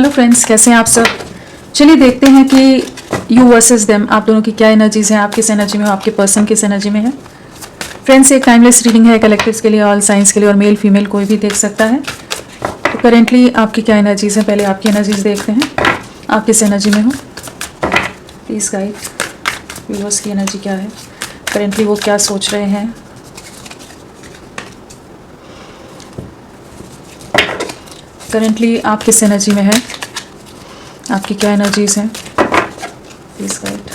Hello friends, कैसे हैं आप सब। चलिए देखते हैं कि यू वर्सेस देम, आप दोनों की क्या एनर्जीज हैं, आप किस एनर्जी में हो, आपके पर्सन किस एनर्जी में है। फ्रेंड्स, एक टाइमलेस रीडिंग है कलेक्टिव्स के लिए, ऑल साइंस के लिए, और मेल फीमेल कोई भी देख सकता है। तो करेंटली आपकी क्या एनर्जीज हैं, पहले आपकी एनर्जीज देखते हैं, आप किस एनर्जी में हो। प्लीज़ गाइड, व्यूअर्स की एनर्जी क्या है, करेंटली वो क्या सोच रहे हैं। करेंटली आप किस एनर्जी में है, आपकी क्या एनर्जीज हैं, प्लीज गाइड।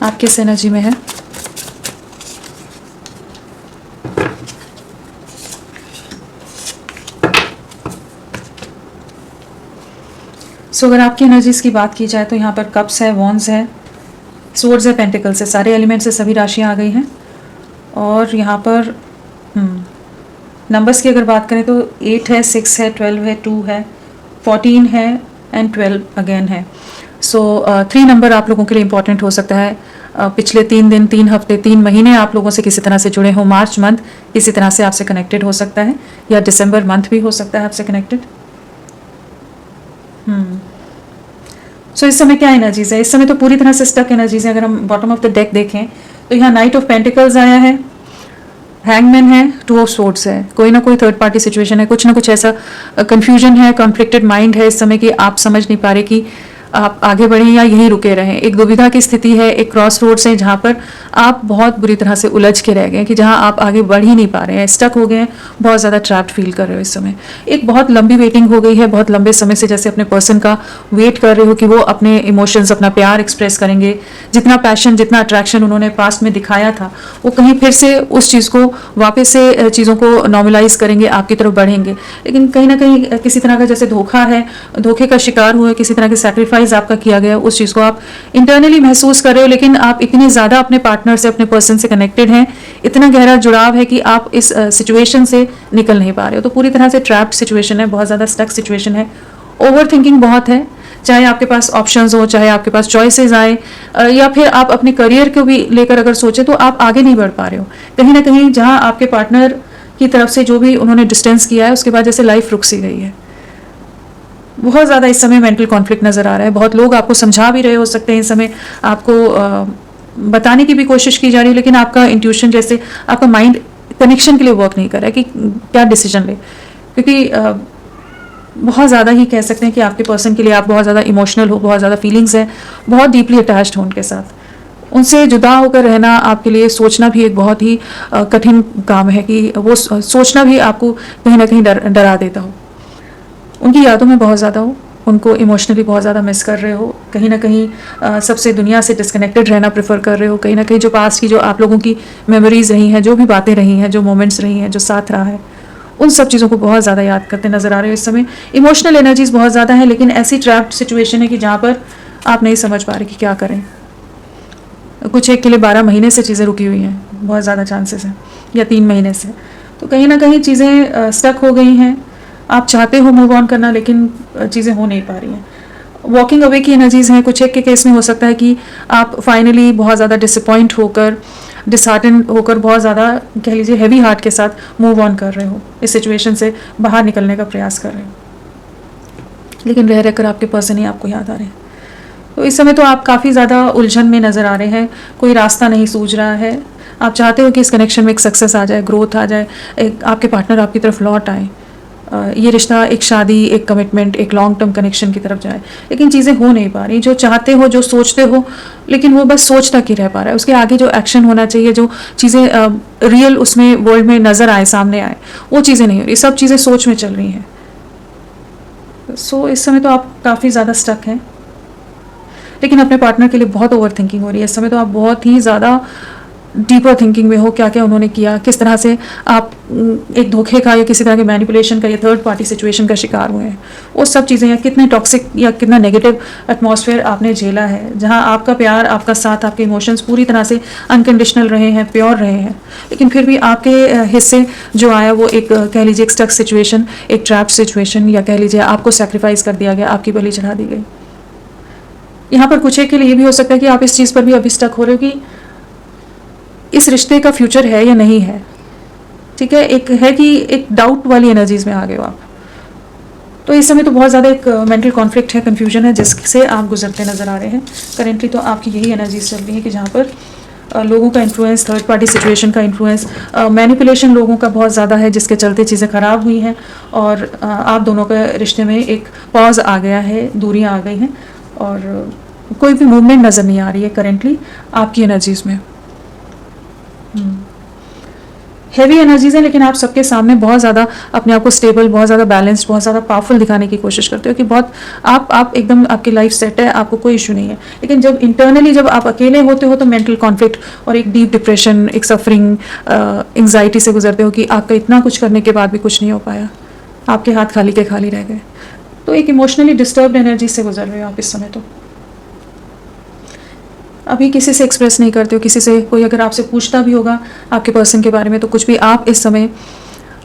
आप किस एनर्जी में है। अगर आपकी एनर्जीज की बात की जाए तो यहाँ पर कप्स है, वॉन्ड्स है, सोर्ड्स है, पेंटिकल्स है, सारे एलिमेंट्स से सभी राशियाँ आ गई हैं। और यहाँ पर नंबर्स की अगर बात करें तो 8 है, 6 है, 12 है, 2 है, 14 है एंड 12 अगेन है। 3 नंबर आप लोगों के लिए इंपॉर्टेंट हो सकता है। पिछले 3 दिन, 3 हफ्ते, 3 महीने आप लोगों से किसी तरह से जुड़े हो। मार्च मंथ किसी तरह से आपसे कनेक्टेड हो सकता है, या दिसंबर मंथ भी हो सकता है आपसे कनेक्टेड। इस समय क्या एनर्जीज है, इस समय तो पूरी तरह से स्टक एनर्जीज है। अगर हम बॉटम ऑफ द डेक देखें तो यहाँ नाइट ऑफ पेंटिकल्स आया है, हैंगमैन है, 2 ऑफ सोर्ड्स है। कोई ना कोई थर्ड पार्टी सिचुएशन है, कुछ ना कुछ ऐसा कंफ्यूजन है, कॉन्फ्लिक्टेड माइंड है इस समय कि आप समझ नहीं पा रहे कि आप आगे बढ़ें या यहीं रुके रहें। एक दुविधा की स्थिति है, एक क्रॉस रोड्स है जहाँ पर आप बहुत बुरी तरह से उलझ के रह गए, कि जहाँ आप आगे बढ़ ही नहीं पा रहे हैं, स्टक हो गए हैं, बहुत ज़्यादा ट्रैप्ड फील कर रहे हो इस समय। एक बहुत लंबी वेटिंग हो गई है, बहुत लंबे समय से जैसे अपने पर्सन का वेट कर रहे हो कि वो अपने इमोशंस, अपना प्यार एक्सप्रेस करेंगे। जितना पैशन, जितना अट्रैक्शन उन्होंने पास्ट में दिखाया था, वो कहीं फिर से उस चीज़ को वापस से चीज़ों को नॉर्मलाइज करेंगे, आपकी तरफ बढ़ेंगे। लेकिन कहीं ना कहीं किसी तरह का जैसे धोखा है, धोखे का शिकार हुए, किसी तरह की सैक्रिफाइस आपका किया गया, उस चीज को आप इंटरनली महसूस कर रहे हो। लेकिन आप इतने ज्यादा अपने पार्टनर से, अपने पर्सन से कनेक्टेड हैं, इतना गहरा जुड़ाव है कि आप इस सिचुएशन से निकल नहीं पा रहे हो। तो पूरी तरह से ट्रैप्ड सिचुएशन है, बहुत ज्यादा स्टक सिचुएशन है। ओवर थिंकिंग बहुत है, चाहे आपके पास ऑप्शंस हो, चाहे आपके पास चॉइसेस आए, या फिर आप अपने करियर को भी लेकर अगर सोचे तो आप आगे नहीं बढ़ पा रहे हो। कहीं ना कहीं जहां आपके पार्टनर की तरफ से जो भी उन्होंने डिस्टेंस किया है, उसके बाद जैसे लाइफ रुक सी गई है। बहुत ज़्यादा इस समय मेंटल कॉन्फ्लिक्ट नज़र आ रहा है। बहुत लोग आपको समझा भी रहे हो सकते हैं, इस समय आपको बताने की भी कोशिश की जा रही है, लेकिन आपका इंट्यूशन, जैसे आपका माइंड कनेक्शन के लिए वर्क नहीं कर रहा है कि क्या डिसीजन ले। क्योंकि बहुत ज़्यादा ही कह सकते हैं कि आपके पर्सन के लिए आप बहुत ज़्यादा इमोशनल हो, बहुत ज़्यादा फीलिंग्स हैं, बहुत डीपली अटैच्ड हो उनके साथ। उनसे जुदा होकर रहना आपके लिए, सोचना भी एक बहुत ही कठिन काम है कि वो सोचना भी आपको कहीं ना कहीं डरा देता हो। उनकी यादों में बहुत ज़्यादा हो, उनको इमोशनली बहुत ज़्यादा मिस कर रहे हो, कहीं ना कहीं सबसे दुनिया से डिस्कनेक्टेड रहना प्रेफर कर रहे हो। कहीं ना कहीं जो पास्ट की, जो आप लोगों की मेमोरीज रही हैं, जो भी बातें रही हैं, जो मोमेंट्स रही हैं, जो साथ रहा है, उन सब चीज़ों को बहुत ज़्यादा याद करते नज़र आ रहे हो इस समय। इमोशनल एनर्जीज बहुत ज़्यादा है, लेकिन ऐसी ट्रैप्ड सिचुएशन है कि जहाँ पर आप नहीं समझ पा रहे कि क्या करें। कुछ एक के लिए 12 महीने से चीज़ें रुकी हुई हैं, बहुत ज़्यादा चांसेस हैं, या 3 महीने से। तो कहीं ना कहीं चीज़ें स्टक हो गई हैं। आप चाहते हो मूव ऑन करना, लेकिन चीज़ें हो नहीं पा रही हैं। वॉकिंग अवे की एनर्जीज हैं। कुछ एक के केस में हो सकता है कि आप फाइनली बहुत ज़्यादा डिसअपॉइंट होकर, डिसहार्टन होकर, बहुत ज़्यादा कह लीजिए हैवी हार्ट के साथ मूव ऑन कर रहे हो, इस सिचुएशन से बाहर निकलने का प्रयास कर रहे हो, लेकिन रह रहकर आपके पर्सन ही आपको याद आ रहे हैं। तो इस समय तो आप काफ़ी ज़्यादा उलझन में नज़र आ रहे हैं, कोई रास्ता नहीं सूझ रहा है। आप चाहते हो कि इस कनेक्शन में एक सक्सेस आ जाए, ग्रोथ आ जाए, एक आपके पार्टनर आपकी तरफ लौट आए, ये रिश्ता एक शादी, एक कमिटमेंट, एक लॉन्ग टर्म कनेक्शन की तरफ जाए, लेकिन चीज़ें हो नहीं पा रही। जो चाहते हो, जो सोचते हो, लेकिन वो बस सोच तक ही रह पा रहा है। उसके आगे जो एक्शन होना चाहिए, जो चीज़ें रियल उसमें वर्ल्ड में नज़र आए, सामने आए, वो चीज़ें नहीं हो रही, सब चीज़ें सोच में चल रही हैं। इस समय तो आप काफ़ी ज़्यादा स्टक हैं, लेकिन अपने पार्टनर के लिए बहुत ओवर थिंकिंग हो रही है इस समय। तो आप बहुत ही ज़्यादा डीपर थिंकिंग में हो, क्या क्या उन्होंने किया, किस तरह से आप एक धोखे का या किसी तरह के मैनिपुलेशन का या थर्ड पार्टी सिचुएशन का शिकार हुए हैं, वो सब चीज़ें, या कितने टॉक्सिक या कितना नेगेटिव एटमॉस्फेयर आपने झेला है, जहां आपका प्यार, आपका साथ, आपके इमोशंस पूरी तरह से अनकंडीशनल रहे हैं, प्योर रहे हैं, लेकिन फिर भी आपके हिस्से जो आया वो एक कह लीजिए एक स्टक सिचुएशन, एक ट्रैप सिचुएशन, या कह लीजिए आपको सेक्रीफाइस कर दिया गया, आपकी बलि चढ़ा दी गई। यहाँ पर कुछ एक के लिए ये भी हो सकता है कि आप इस चीज़ पर भी अभी स्टक हो रहे हो कि इस रिश्ते का फ्यूचर है या नहीं है, ठीक है। एक है कि एक डाउट वाली एनर्जीज में आ गए हो आप। तो इस समय तो बहुत ज़्यादा एक मेंटल कॉन्फ्लिक्ट है, कन्फ्यूजन है, जिससे आप गुजरते नज़र आ रहे हैं। करेंटली तो आपकी यही एनर्जीज चल रही है कि जहाँ पर लोगों का इन्फ्लुएंस, थर्ड पार्टी सिचुएशन का इन्फ्लुएंस, मैनिपुलेशन लोगों का बहुत ज़्यादा है, जिसके चलते चीज़ें ख़राब हुई हैं और आप दोनों के रिश्ते में एक पॉज आ गया है, दूरियां आ गई हैं और कोई भी मूवमेंट नज़र नहीं आ रही है करेंटली आपकी एनर्जीज में। हैवी एनर्जीज हैं, लेकिन आप सबके सामने बहुत ज़्यादा अपने आप को स्टेबल, बहुत ज़्यादा बैलेंस्ड, बहुत ज़्यादा पावरफुल दिखाने की कोशिश करते हो कि बहुत आप एकदम, आपकी लाइफ सेट है, आपको कोई इशू नहीं है। लेकिन जब इंटरनली जब आप अकेले होते हो तो मेंटल कॉन्फ्लिक्ट और एक डीप डिप्रेशन, एक सफरिंग, एंग्जाइटी से गुजरते हो कि आपका इतना कुछ करने के बाद भी कुछ नहीं हो पाया, आपके हाथ खाली के खाली रह गए। तो एक इमोशनली डिस्टर्ब्ड एनर्जी से गुजर रहे हो आप इस समय। तो अभी किसी से एक्सप्रेस नहीं करते हो, किसी से कोई अगर आपसे पूछता भी होगा आपके पर्सन के बारे में तो कुछ भी आप इस समय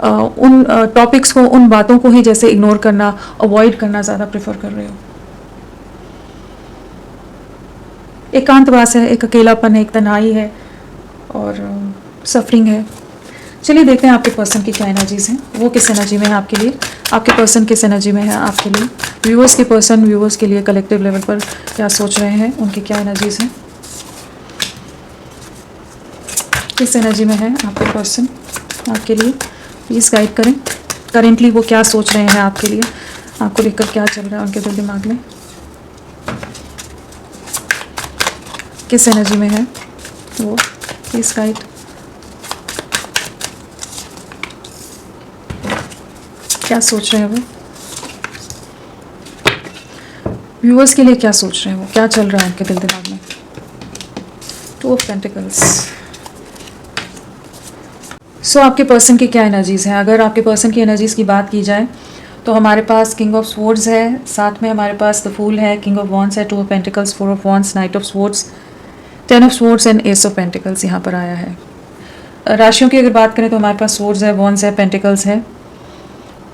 उन टॉपिक्स को, उन बातों को ही जैसे इग्नोर करना, अवॉइड करना ज़्यादा प्रेफर कर रहे हो। एकांतवास है, एक अकेलापन है, एक तन्हाई है और सफरिंग है। चलिए देखते हैं आपके पर्सन की क्या एनर्जीज हैं, वो किस एनर्जी में है आपके लिए, आपके पर्सन किस एनर्जी में है आपके लिए। व्यूअर्स के पर्सन व्यूअर्स के लिए कलेक्टिव लेवल पर क्या सोच रहे हैं, उनकी क्या एनर्जीज हैं, किस एनर्जी में है आपके पर्सन आपके लिए, प्लीज़ गाइड करें। करेंटली वो क्या सोच रहे हैं आपके लिए, आपको लेकर क्या चल रहा है उनके दिल दिमाग में, किस एनर्जी में है वो, प्लीज़ गाइड। क्या सोच रहे हैं वो, व्यूअर्स के लिए क्या सोच रहे हैं वो, क्या चल रहा है उनके दिल दिमाग में। Two of pentacles. सो आपके पर्सन की क्या एनर्जीज़ हैं। अगर आपके पर्सन की एनर्जीज़ की बात की जाए तो हमारे पास किंग ऑफ स्वॉर्ड्स है, साथ में हमारे पास द फूल है, किंग ऑफ वॉन्ड्स है, two of pentacles, four of wands, night of swords, ten of swords and S of pentacles यहाँ पर आया है। राशियों की अगर बात करें तो हमारे पास स्वॉर्ड्स है, वॉन्ड्स है, पेंटिकल्स है।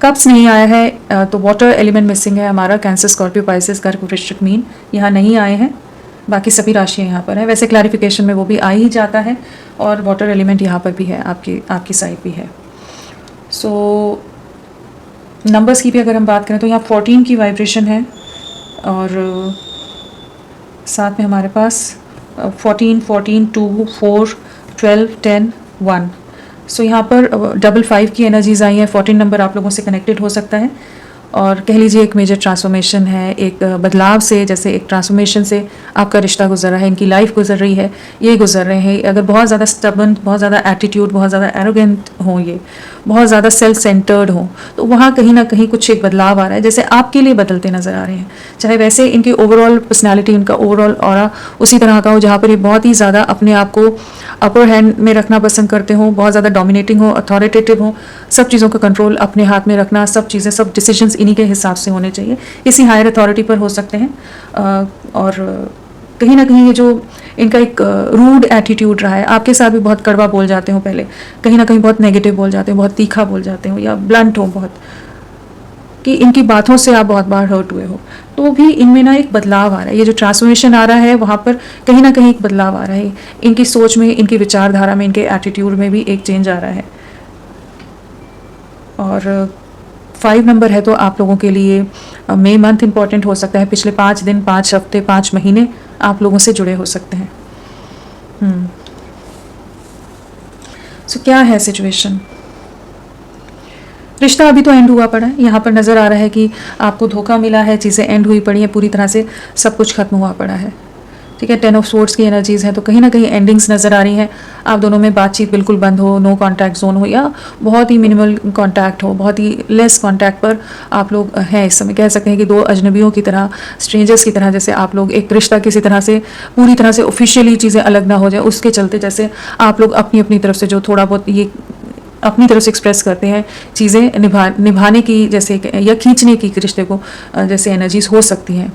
कप्स नहीं आया है तो वाटर एलिमेंट मिसिंग है हमारा, कैंसर, स्कॉर्पियो, पाइसेस, कर्क, वृश्चिक, मीन यहाँ नहीं आए हैं। बाकी सभी राशियाँ यहाँ पर हैं। वैसे क्लैरिफिकेशन में वो भी आ ही जाता है और वाटर एलिमेंट यहाँ पर भी है, आपकी साइड भी है। सो नंबर्स की भी अगर हम बात करें तो यहाँ 14 की वाइब्रेशन है और साथ में हमारे पास 14, 2, 4, 12, 10, 1। सो यहाँ पर 5 की एनर्जीज आई हैं। 14 नंबर आप लोगों से कनेक्टेड हो सकता है और कह लीजिए एक मेजर ट्रांसफॉर्मेशन है, एक बदलाव से, जैसे एक ट्रांसफॉर्मेशन से आपका रिश्ता गुजर रहा है, इनकी लाइफ गुजर रही है, ये गुजर रहे हैं। अगर बहुत ज़्यादा स्टबन, बहुत ज़्यादा एटीट्यूड, बहुत ज़्यादा एरोगेंट हो, ये बहुत ज़्यादा सेल्फ सेंटर्ड हो, तो वहाँ कहीं ना कहीं कुछ एक बदलाव आ रहा है, जैसे आपके लिए बदलते नज़र आ रहे हैं। चाहे वैसे इनकी ओवरऑल पर्सनैलिटी, उनका ओवरऑल ऑरा उसी तरह का हो जहाँ पर ये बहुत ही ज़्यादा अपने आप को अपर हैंड में रखना पसंद करते हो, बहुत ज़्यादा डोमिनेटिंग हो, अथॉरिटेटिव हो, सब चीज़ों का कंट्रोल अपने हाथ में रखना, सब चीज़ें, सब डिसीजंस इन्हीं के हिसाब से होने चाहिए, किसी हायर अथॉरिटी पर हो सकते हैं। और कहीं ना कहीं ये जो इनका एक रूड एटीट्यूड रहा है, आपके साथ भी बहुत कड़वा बोल जाते हो पहले, कहीं ना कहीं बहुत नेगेटिव बोल जाते हो, बहुत तीखा बोल जाते हो या ब्लंट हो बहुत, कि इनकी बातों से आप बहुत बार हर्ट हुए हो, तो भी इनमें ना एक बदलाव आ रहा है। ये जो ट्रांसफॉर्मेशन आ रहा है वहाँ पर कहीं ना कहीं एक बदलाव आ रहा है, इनकी सोच में, इनकी विचारधारा में, इनके एटीट्यूड में भी एक चेंज आ रहा है। और 5 नंबर है तो आप लोगों के लिए मई मंथ इंपॉर्टेंट हो सकता है। पिछले 5 दिन, 5 हफ्ते, 5 महीने आप लोगों से जुड़े हो सकते हैं। सो क्या है सिचुएशन, रिश्ता अभी तो एंड हुआ पड़ा है, यहाँ पर नज़र आ रहा है कि आपको धोखा मिला है, चीज़ें एंड हुई पड़ी हैं, पूरी तरह से सब कुछ खत्म हुआ पड़ा है, ठीक है। 10 ऑफ स्वॉर्ड्स की एनर्जीज़ हैं तो कहीं ना कहीं एंडिंग्स नज़र आ रही हैं। आप दोनों में बातचीत बिल्कुल बंद हो, नो कॉन्टैक्ट जोन हो या बहुत ही मिनिमल कॉन्टैक्ट हो, बहुत ही लेस कॉन्टैक्ट पर आप लोग हैं इस समय। कह सकते हैं कि दो अजनबियों की तरह, स्ट्रेंजर्स की तरह, जैसे आप लोग एक रिश्ता किसी तरह से पूरी तरह से ऑफिशियली चीज़ें अलग ना हो जाए, उसके चलते जैसे आप लोग अपनी अपनी तरफ से जो थोड़ा बहुत ये अपनी तरफ से एक्सप्रेस करते हैं चीज़ें निभाने की, जैसे या खींचने की रिश्ते को, जैसे एनर्जीज हो सकती हैं।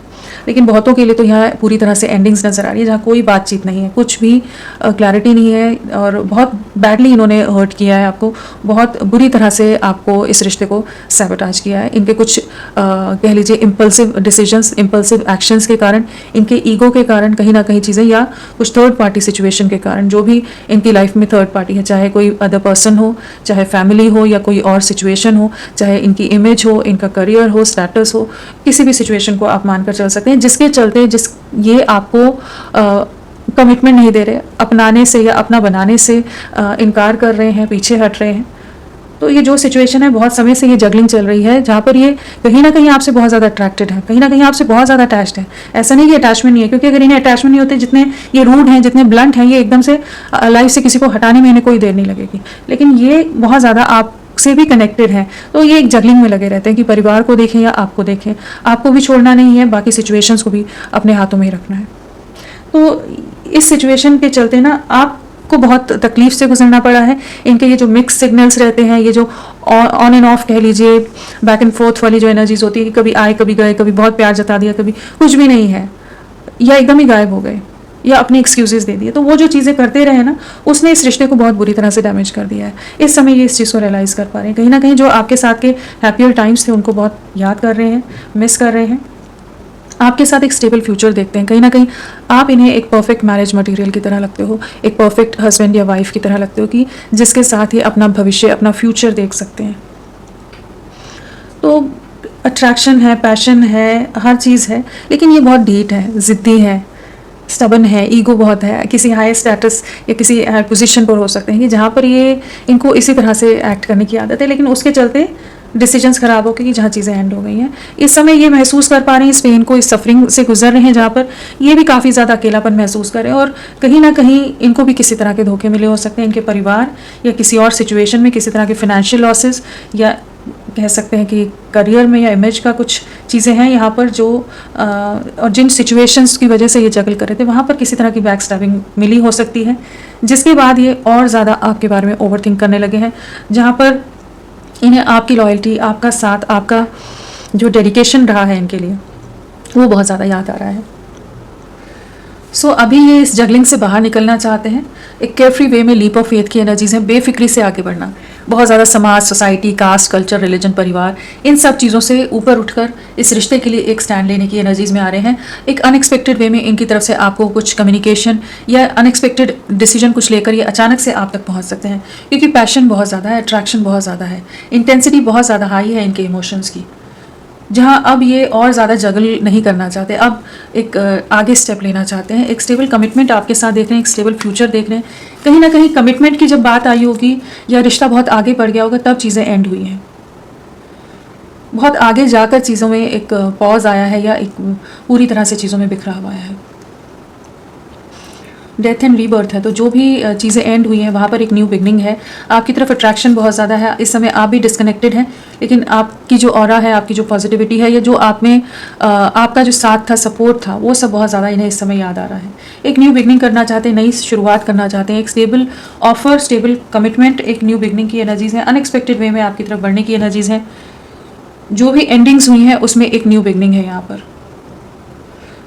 लेकिन बहुतों के लिए तो यहाँ पूरी तरह से एंडिंग्स नज़र आ रही है, जहाँ कोई बातचीत नहीं है, कुछ भी क्लैरिटी नहीं है, और बहुत बैडली इन्होंने हर्ट किया है आपको, बहुत बुरी तरह से आपको इस रिश्ते को सैबोटाज किया है। इनके कुछ कह लीजिए इम्पल्सिव डिसीजंस, इम्पल्सिव एक्शंस के कारण, इनके ईगो के कारण कहीं ना कहीं चीज़ें, या कुछ थर्ड पार्टी सिचुएशन के कारण, जो भी इनकी लाइफ में थर्ड पार्टी है, चाहे कोई अदर पर्सन हो, चाहे फैमिली हो, या कोई और सिचुएशन हो, चाहे इनकी इमेज हो, इनका करियर हो, स्टेटस हो, किसी भी सिचुएशन को आप मानकर चल सकते हैं, जिसके चलते ये आपको कमिटमेंट नहीं दे रहे, अपनाने से या अपना बनाने से इनकार कर रहे हैं, पीछे हट रहे हैं। तो ये जो सिचुएशन है, बहुत समय से ये जगलिंग चल रही है, जहाँ पर ये कहीं ना कहीं आपसे बहुत ज़्यादा अट्रैक्टेड है, कहीं ना कहीं आपसे बहुत ज़्यादा अटैच्ड है। ऐसा नहीं कि अटैचमेंट नहीं है, क्योंकि अगर इन्हें अटैचमेंट नहीं होते, जितने ये रूड हैं, जितने ब्लंट हैं, ये एकदम से लाइफ से किसी को हटाने में इन्हें कोई देर नहीं लगेगी। लेकिन ये बहुत ज़्यादा आप से भी कनेक्टेड है, तो ये एक जगलिंग में लगे रहते हैं कि परिवार को देखें या आपको देखें, आपको भी छोड़ना नहीं है, बाकी सिचुएशंस को भी अपने हाथों में ही रखना है। तो इस सिचुएशन के चलते ना आपको बहुत तकलीफ से गुजरना पड़ा है। इनके ये जो मिक्स सिग्नल्स रहते हैं, ये जो ऑन एंड ऑफ कह लीजिए, बैक एंड फोर्थ वाली जो एनर्जीज होती है कि कभी आए कभी गए, कभी बहुत प्यार जता दिया, कभी कुछ भी नहीं है, या एकदम ही गायब हो गए, या अपनी एक्सक्यूजेस दे दिए, तो वो जो चीज़ें करते रहे ना, उसने इस रिश्ते को बहुत बुरी तरह से डैमेज कर दिया है। इस समय ये इस चीज़ को रियलाइज़ कर पा रहे हैं, कहीं ना कहीं जो आपके साथ के हैप्पियर टाइम्स थे उनको बहुत याद कर रहे हैं, मिस कर रहे हैं, आपके साथ एक स्टेबल फ्यूचर देखते हैं। कहीं ना कहीं आप इन्हें एक परफेक्ट मैरिज मटेरियल की तरह लगते हो, एक परफेक्ट हस्बैंड या वाइफ की तरह लगते हो, कि जिसके साथ ही अपना भविष्य, अपना फ्यूचर देख सकते हैं। तो अट्रैक्शन है, पैशन है, हर चीज़ है, लेकिन ये बहुत ढीठ है, ज़िद्दी है, स्टबन है, ईगो बहुत है, किसी हाई स्टेटस या किसी हाई पोजीशन पर हो सकते हैं कि जहाँ पर ये इनको इसी तरह से एक्ट करने की आदत है, लेकिन उसके चलते डिसीजंस खराब हो गए कि जहाँ चीज़ें एंड हो गई हैं। इस समय ये महसूस कर पा रहे हैं, इस पेन को, इस सफरिंग से गुजर रहे हैं, जहाँ पर ये भी काफ़ी ज़्यादा अकेलापन महसूस कर रहे हैं, और कहीं ना कहीं इनको भी किसी तरह के धोखे मिले हो सकते हैं, इनके परिवार या किसी और सिचुएशन में, किसी तरह के फाइनेंशियल लॉसेस, या कह सकते हैं कि करियर में या इमेज का कुछ चीज़ें हैं यहाँ पर जो और जिन सिचुएशंस की वजह से ये जगल कर रहे थे, वहाँ पर किसी तरह की बैक स्टैबिंग मिली हो सकती है, जिसके बाद ये और ज़्यादा आपके बारे में ओवरथिंक करने लगे हैं, जहाँ पर इन्हें आपकी लॉयल्टी, आपका साथ, आपका जो डेडिकेशन रहा है इनके लिए, वो बहुत ज़्यादा याद आ रहा है। सो अभी ये इस जगलिंग से बाहर निकलना चाहते हैं, एक केयरफ्री वे में, लीप ऑफ फेथ की एनर्जीज हैं, बेफिक्री से आगे बढ़ना, बहुत ज़्यादा समाज, सोसाइटी, कास्ट, कल्चर, रिलीजन, परिवार, इन सब चीज़ों से ऊपर उठकर इस रिश्ते के लिए एक स्टैंड लेने की एनर्जीज में आ रहे हैं। एक अनएक्सपेक्टेड वे में इनकी तरफ से आपको कुछ कम्युनिकेशन या अनएक्सपेक्टेड डिसीजन कुछ लेकर ये अचानक से आप तक पहुँच सकते हैं, क्योंकि पैशन बहुत ज़्यादा है, अट्रैक्शन बहुत ज़्यादा है, इंटेंसिटी बहुत ज़्यादा हाई है इनके इमोशंस की, जहाँ अब ये और ज़्यादा जगल नहीं करना चाहते, अब एक आगे स्टेप लेना चाहते हैं, एक स्टेबल कमिटमेंट आपके साथ देख रहे हैं, एक स्टेबल फ्यूचर देख रहे हैं। कहीं ना कहीं कमिटमेंट की जब बात आई होगी या रिश्ता बहुत आगे बढ़ गया होगा, तब चीज़ें एंड हुई हैं, बहुत आगे जाकर चीज़ों में एक पॉज आया है, या एक पूरी तरह से चीज़ों में बिखरा हुआ है। डेथ एंड रीबर्थ है, तो जो भी चीज़ें एंड हुई हैं वहाँ पर एक न्यू बिगनिंग है। आपकी तरफ अट्रैक्शन बहुत ज़्यादा है, इस समय आप भी डिस्कनेक्टेड हैं, लेकिन आपकी जो ऑरा है, आपकी जो पॉजिटिविटी है, या जो आप में आपका जो साथ था, सपोर्ट था, वो सब बहुत ज़्यादा इन्हें इस समय याद आ रहा है। एक न्यू बिगनिंग करना चाहते हैं, नई शुरुआत करना चाहते हैं, एक स्टेबल ऑफर, स्टेबल कमिटमेंट, एक न्यू बिगनिंग की एनर्जीज़ हैं, अनएक्सपेक्टेड वे में आपकी तरफ बढ़ने की एनर्जीज़ हैं। जो भी एंडिंग्स हुई हैं उसमें एक न्यू बिगनिंग है, यहाँ पर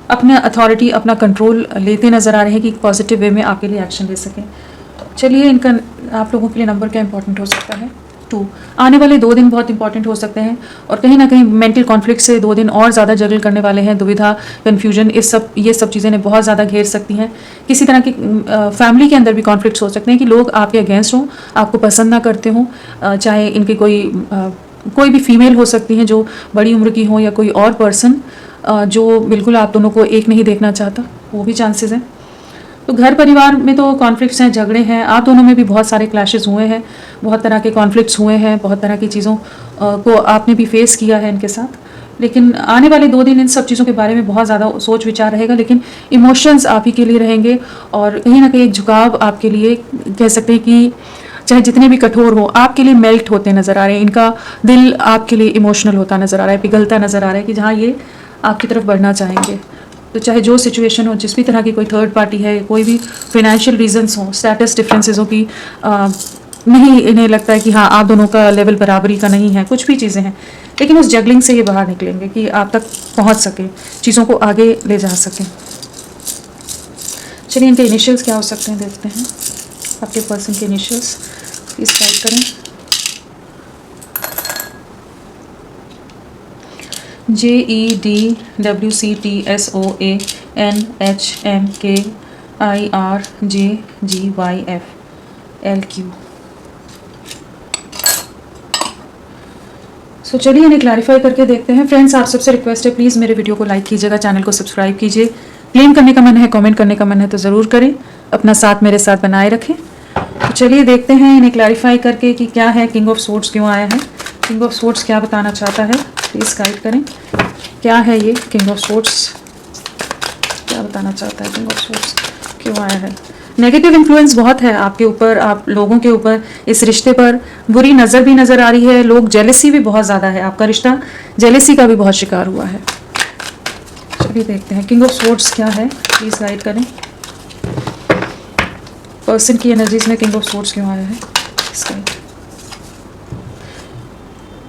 अपना अथॉरिटी, अपना कंट्रोल लेते नज़र आ रहे हैं कि पॉजिटिव वे में आपके लिए एक्शन ले सकें। चलिए, इनका आप लोगों के लिए नंबर क्या इंपॉर्टेंट हो सकता है? 2। आने वाले 2 दिन बहुत इंपॉर्टेंट हो सकते हैं, और कहीं ना कहीं मेंटल कॉन्फ्लिक्ट से 2 दिन और ज़्यादा जगल करने वाले हैं। दुविधा, कन्फ्यूजन, ये सब चीज़ें ने बहुत ज़्यादा घेर सकती हैं। किसी तरह की फैमिली के अंदर भी कॉन्फ्लिक्ट्स हो सकते हैं कि लोग आपके अगेंस्ट हों, आपको पसंद ना करते हों, चाहे इनके कोई भी फीमेल हो सकती हैं जो बड़ी उम्र की हो, या कोई और पर्सन जो बिल्कुल आप दोनों को एक नहीं देखना चाहता, वो भी चांसेस हैं। तो घर परिवार में तो कॉन्फ्लिक्ट्स हैं, झगड़े हैं, आप दोनों में भी बहुत सारे क्लैशेस हुए हैं, बहुत तरह के कॉन्फ्लिक्ट्स हुए हैं, बहुत तरह की चीज़ों को आपने भी फेस किया है इनके साथ। लेकिन आने वाले 2 दिन इन सब चीज़ों के बारे में बहुत ज़्यादा सोच विचार रहेगा, लेकिन इमोशंस आप ही के लिए रहेंगे, और कहीं ना कहीं एक झुकाव आपके लिए, कह सकते हैं कि चाहे जितने भी कठोर हो, आपके लिए मेल्ट होते नज़र आ रहे हैं। इनका दिल आपके लिए इमोशनल होता नज़र आ रहा है, पिघलता नज़र आ रहा है कि जहाँ ये आपकी तरफ बढ़ना चाहेंगे। तो चाहे जो सिचुएशन हो, जिस भी तरह की कोई थर्ड पार्टी है, कोई भी फाइनेंशियल रीजंस हो, स्टेटस डिफरेंसेस हो, कि नहीं इन्हें लगता है कि हाँ आप दोनों का लेवल बराबरी का नहीं है, कुछ भी चीज़ें हैं, लेकिन उस जगलिंग से ये बाहर निकलेंगे कि आप तक पहुंच सके, चीज़ों को आगे ले जा सकें। चलिए इनके इनिशियल्स क्या हो सकते हैं देखते हैं। आपके पर्सन के इनिशियल्स प्लीज टाइप करें। JEWCTSOANHMKIRJGYF सो चलिए इन्हें क्लैरिफाई करके देखते हैं। फ्रेंड्स आप सबसे रिक्वेस्ट है प्लीज़ मेरे वीडियो को लाइक कीजिएगा, चैनल को सब्सक्राइब कीजिए। क्लेम करने का मन है, कमेंट करने का मन है तो ज़रूर करें, अपना साथ मेरे साथ बनाए रखें। तो चलिए देखते हैं इन्हें क्लैरिफाई करके कि क्या है, किंग ऑफ सोर्ड्स क्यों आया है, किंग ऑफ सोर्ड्स क्या बताना चाहता है, प्लीज़ गाइड करें। क्या है ये किंग ऑफ सोर्ड्स, क्या बताना चाहता है, किंग ऑफ सोर्ड्स क्यों आया है। नेगेटिव इन्फ्लुएंस बहुत है आपके ऊपर, आप लोगों के ऊपर, इस रिश्ते पर बुरी नज़र भी नज़र आ रही है, लोग जेलेसी भी बहुत ज़्यादा है, आपका रिश्ता जेलेसी का भी बहुत शिकार हुआ है। चलिए देखते हैं किंग ऑफ सोर्ड्स क्या है, प्लीज़ गाइड करें। पर्सन की एनर्जीज में किंग ऑफ सोर्ड्स क्यों आया है।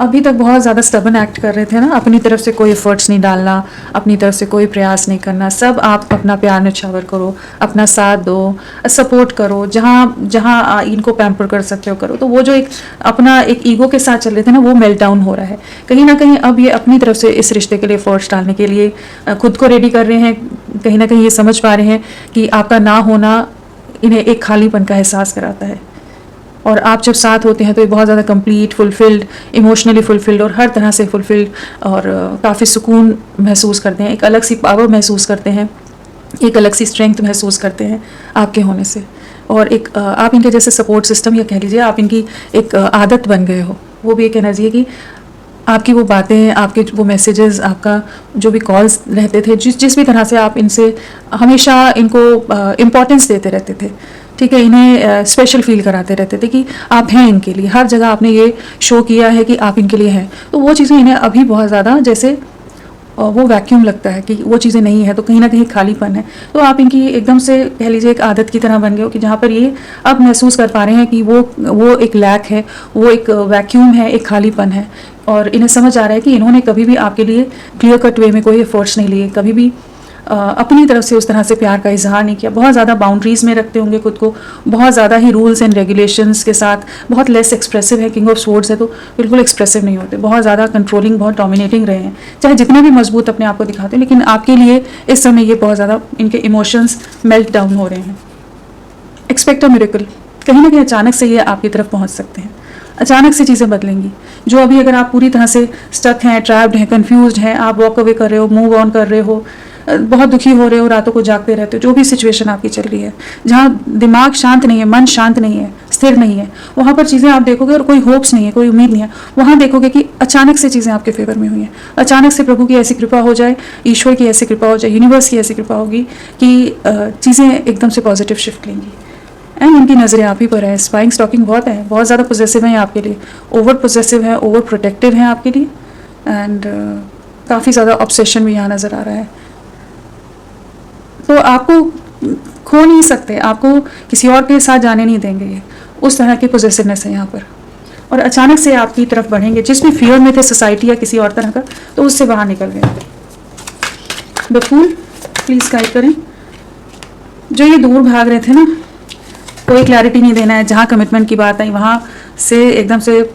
अभी तक बहुत ज़्यादा स्टबन एक्ट कर रहे थे ना, अपनी तरफ से कोई एफर्ट्स नहीं डालना, अपनी तरफ से कोई प्रयास नहीं करना, सब आप अपना प्यार न्यौछावर करो, अपना साथ दो, सपोर्ट करो, जहाँ जहाँ इनको पैम्पर कर सकते हो करो। तो वो जो एक अपना एक ईगो के साथ चल रहे थे ना, वो मेल्ट डाउन हो रहा है कहीं ना कहीं। अब ये अपनी तरफ से इस रिश्ते के लिए एफर्ट्स डालने के लिए खुद को रेडी कर रहे हैं। कहीं ना कहीं ये समझ पा रहे हैं कि आपका ना होना इन्हें एक खालीपन का एहसास कराता है, और आप जब साथ होते हैं तो ये बहुत ज़्यादा कंप्लीट, फुलफिल्ड, इमोशनली फुलफिल्ड और हर तरह से फुलफिल्ड, और काफ़ी सुकून महसूस करते हैं, एक अलग सी पावर महसूस करते हैं, एक अलग सी स्ट्रेंथ महसूस करते हैं आपके होने से। और एक आप इनके जैसे सपोर्ट सिस्टम या कह लीजिए आप इनकी एक आदत बन गए हो। वो भी एक एनर्जी है कि आपकी वो बातें, आपके वो मैसेजेस, आपका जो भी कॉल्स रहते थे, जिस भी तरह से आप इनसे हमेशा इनको इम्पोर्टेंस देते रहते थे, ठीक है, इन्हें स्पेशल फील कराते रहते थे कि आप हैं इनके लिए, हर जगह आपने ये शो किया है कि आप इनके लिए हैं। तो वो चीज़ें इन्हें अभी बहुत ज़्यादा जैसे वो वैक्यूम लगता है कि वो चीज़ें नहीं है, तो कहीं ना कहीं खालीपन है। तो आप इनकी एकदम से कह लीजिए एक आदत की तरह बन गए हो कि जहाँ पर ये अब महसूस कर पा रहे हैं कि वो एक लैक है, वो एक वैक्यूम है, एक खालीपन है। और इन्हें समझ आ रहा है कि इन्होंने कभी भी आपके लिए क्लियर कट वे में कोई एफर्ट्स नहीं लिए, कभी भी अपनी तरफ से उस तरह से प्यार का इजहार नहीं किया। बहुत ज़्यादा बाउंड्रीज़ में रखते होंगे खुद को, बहुत ज़्यादा ही रूल्स एंड रेगुलेशंस के साथ, बहुत लेस एक्सप्रेसिव है। किंग ऑफ सोर्ड्स है तो बिल्कुल एक्सप्रेसिव नहीं होते, बहुत ज़्यादा कंट्रोलिंग, बहुत डोमिनेटिंग रहे हैं, चाहे जितने भी मजबूत अपने आप को दिखाते हैं। लेकिन आपके लिए इस समय ये बहुत ज़्यादा इनके इमोशंस मेल्ट डाउन हो रहे हैं। एक्सपेक्ट अ मिरेकल, कहीं ना कहीं अचानक से ये आपकी तरफ पहुँच सकते हैं, अचानक से चीज़ें बदलेंगी। जो अभी अगर आप पूरी तरह से स्टक हैं, ट्रैप्ड हैं, कंफ्यूज्ड हैं, आप वॉक अवे कर रहे हो, मूव ऑन कर रहे हो, बहुत दुखी हो रहे हो, रातों को जागते रहते हो, जो भी सिचुएशन आपकी चल रही है, जहाँ दिमाग शांत नहीं है, मन शांत नहीं है, स्थिर नहीं है, वहाँ पर चीज़ें आप देखोगे और कोई होप्स नहीं है, कोई उम्मीद नहीं है, वहाँ देखोगे कि अचानक से चीज़ें आपके फेवर में हुई हैं। अचानक से प्रभु की ऐसी कृपा हो जाए, ईश्वर की ऐसी कृपा हो जाए, यूनिवर्स की ऐसी कृपा होगी कि चीज़ें एकदम से पॉजिटिव शिफ्ट लेंगी। एंड इनकी नज़रें आप ही पर है, स्पाइंग स्टॉकिंग बहुत है, बहुत ज़्यादा पोजेसिव हैं आपके लिए, ओवर पोजेसिव है, ओवर प्रोटेक्टिव हैं आपके लिए, एंड काफ़ी ज़्यादा ऑब्सेशन भी यहाँ नज़र आ रहा है। तो आपको खो नहीं सकते, आपको किसी और के साथ जाने नहीं देंगे, ये उस तरह की पोजेसिवनेस है यहाँ पर। और अचानक से आपकी तरफ बढ़ेंगे, जिस भी फियर में थे सोसाइटी या किसी और तरह का, तो उससे बाहर निकल गए। द फूल, प्लीज़ गाइड करें। जो ये दूर भाग रहे थे ना, कोई क्लैरिटी नहीं देना है, जहाँ कमिटमेंट की बात आई वहाँ से एकदम से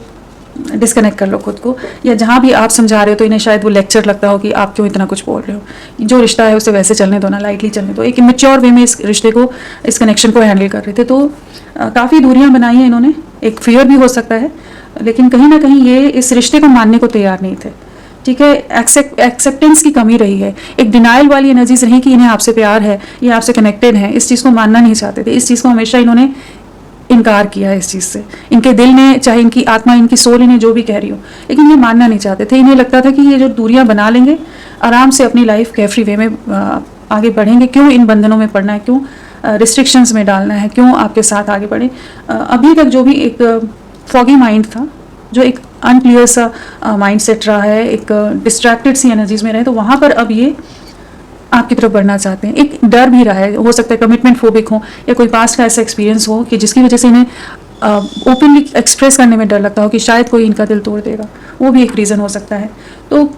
डिस्कनेक्ट कर लो खुद को, या जहाँ भी आप समझा रहे हो तो इन्हें शायद वो लेक्चर लगता हो कि आप क्यों इतना कुछ बोल रहे हो। जो रिश्ता है उसे वैसे चलने दो ना, लाइटली चलने दो। एक इमेच्योर वे में इस रिश्ते को, इस कनेक्शन को हैंडल कर रहे थे। तो काफ़ी दूरियाँ बनाई हैं इन्होंने, एक फियर भी हो सकता है, लेकिन कहीं ना कहीं ये इस रिश्ते को मानने को तैयार नहीं थे, ठीक है। एक्सेप्टेंस की कमी रही है, एक डिनाइल वाली एनर्जीज रही कि इन्हें आपसे प्यार है, ये आपसे कनेक्टेड है, इस चीज़ को मानना नहीं चाहते थे। इस चीज़ को हमेशा इन्होंने इनकार किया है इस चीज़ से। इनके दिल ने, चाहे इनकी आत्मा, इनकी सोल इन्हें जो भी कह रही हो, लेकिन ये मानना नहीं चाहते थे। इन्हें लगता था कि ये जो दूरियां बना लेंगे, आराम से अपनी लाइफ कैफ्री वे में आगे बढ़ेंगे, क्यों इन बंधनों में पड़ना है, क्यों रिस्ट्रिक्शंस में डालना है, क्यों आपके साथ आगे बढ़े। अभी तक जो भी एक फॉगी माइंड था, जो एक अनक्लियर सा माइंड सेट रहा है, एक डिस्ट्रैक्टेड सी एनर्जीज में रहे, तो वहाँ पर अब ये आपकी तरफ बढ़ना चाहते हैं। एक डर भी रहा है, हो सकता है कमिटमेंट फोबिक हो, या कोई पास्ट का ऐसा एक्सपीरियंस हो कि जिसकी वजह से इन्हें ओपनली एक्सप्रेस करने में डर लगता हो कि शायद कोई इनका दिल तोड़ देगा, वो भी एक रीज़न हो सकता है। तो